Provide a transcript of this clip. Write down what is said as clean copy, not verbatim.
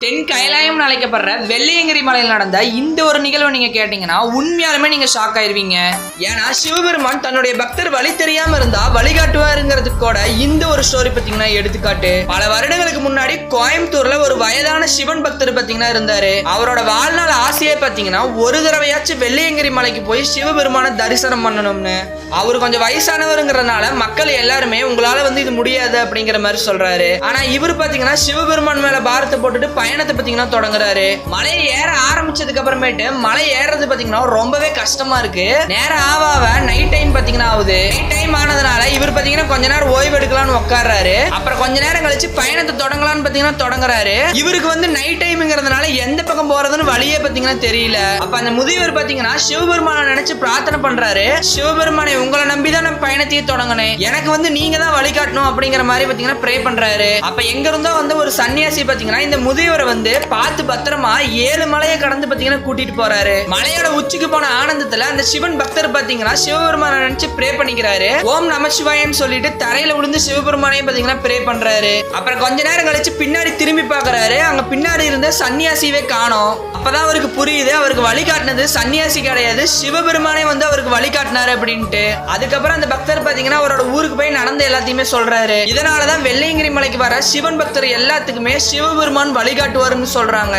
தென் கைலாயம் அழைக்கப்படுற வெள்ளையங்கிரி மலையில் நடந்த இந்த ஒரு நிகழ்வை நீங்க கேட்டீங்கன்னா உண்மையாலுமே நீங்க ஷாக் ஆயிருவீங்க. ஏன்னா சிவபெருமான் தன்னுடைய பக்தர் வழி தெரியாம இருந்தா வழிகாட்டுவாருங்கிறதுக்கு கூட இந்த ஒரு ஸ்டோரி பாத்தீங்கன்னா எடுத்துக்காட்டு. பல வருடங்களுக்கு முன்னாடி கோயம்புத்தூர்ல ஒரு வயதான சிவன் பக்தர் பாத்தீங்கன்னா இருந்தாரு. அவரோட வாழ்நாள் ஆசையே பாத்தீங்கன்னா ஒரு தடவையாச்சும் வெள்ளையங்கிரி மலைக்கு போய் சிவபெருமான தரிசனம் பண்ணணும்னு. அவரு கொஞ்சம் வயசானவருங்கிறதுனால மக்கள் எல்லாருமே உங்களால இது முடியாது அப்படிங்கிற மாதிரி சொல்றாரு. ஆனா இவர் பாத்தீங்கன்னா சிவபெருமான் மேல பாரத்தை போட்டுட்டு பயணத்தை பாத்தீங்கன்னா தொடங்குறாரு. மலையை ஏற ஆரம்பிச்சதுக்கு அப்புறமேட்டு மலை ஏறது பாத்தீங்கன்னா ரொம்பவே கஷ்டமா இருக்கு. நேரம் ஆவாவ நைட் டைம் பாத்தீங்கன்னா ஆகுது. நைட் டைம் ஆனதுனால இவர் பாத்தீங்கன்னா கொஞ்ச நேரம் ஓய்வு எடுக்கலாம்னு உட்கார்றாரு. அப்புறம் கொஞ்ச நேரம் கழிச்சு பயணத்தை தொடங்கலாம்னு பாத்தீங்கன்னா தொடங்குறாரு. இவருக்கு நைட் டைம்ங்கிறதுனால எந்த பக்கம் போறதுன்னு வழியே பாத்தீங்கன்னா தெரியல. அப்ப அந்த முதியவர் பாத்தீங்கன்னா சிவபெருமான நினைச்சு பிரார்த்தனை பண்றாரு. சிவபெருமானை உங்களை நம்பிதான் நான் பயணத்தையே தொடங்கினேன், எனக்கு நீங்க தான் வழிகாட்டணும் அப்படிங்கிற மாதிரி பாத்தீங்கன்னா ப்ரே பண்றாரு. அப்ப எங்க இருந்தோ ஒரு சன்னியாசி பாத்தீங்கன்னா இந்த முதியவரை பார்த்து பத்திரமா 7 மலையை கடந்து பாத்தீங்கன்னா கூட்டிட்டு போறாரு. மலையோட உச்சிக்கு போன ஆனந்தத்துல அந்த சிவன் பக்தர் பாத்தீங்கன்னா சிவபெருமான நினைச்சு ப்ரே பண்ணிக்கிறாரு. ஓம் நம சிவாயன்னு சொல்லிட்டு தரையில விழுந்து சிவபெருமானையும் பாத்தீங்கன்னா ப்ரே பண்றாரு. அப்புறம் கொஞ்ச நேரம் கழிச்சு பின்னாடி திரும்பி பாக்குறாரு. அங்க பின்னாடி இருந்த சன்னியாசிவே காணோம். அப்பதான் அவருக்கு புரியுது, அவருக்கு வழிகாட்டினது சன்னியாசி கிடையாது, சிவபெருமானே அவருக்கு வழிகாட்டினாரு அப்படின்ட்டு. அதுக்கப்புறம் அந்த பக்தர் பாத்தீங்கன்னா அவரோட ஊருக்கு போய் நடந்த எல்லாத்தையுமே சொல்றாரு. இதனாலதான் வெள்ளையங்கிரி மலைக்கு வர சிவன் பக்தர் எல்லாத்துக்குமே சிவபெருமான் வழிகாட்டுவாருன்னு சொல்றாங்க.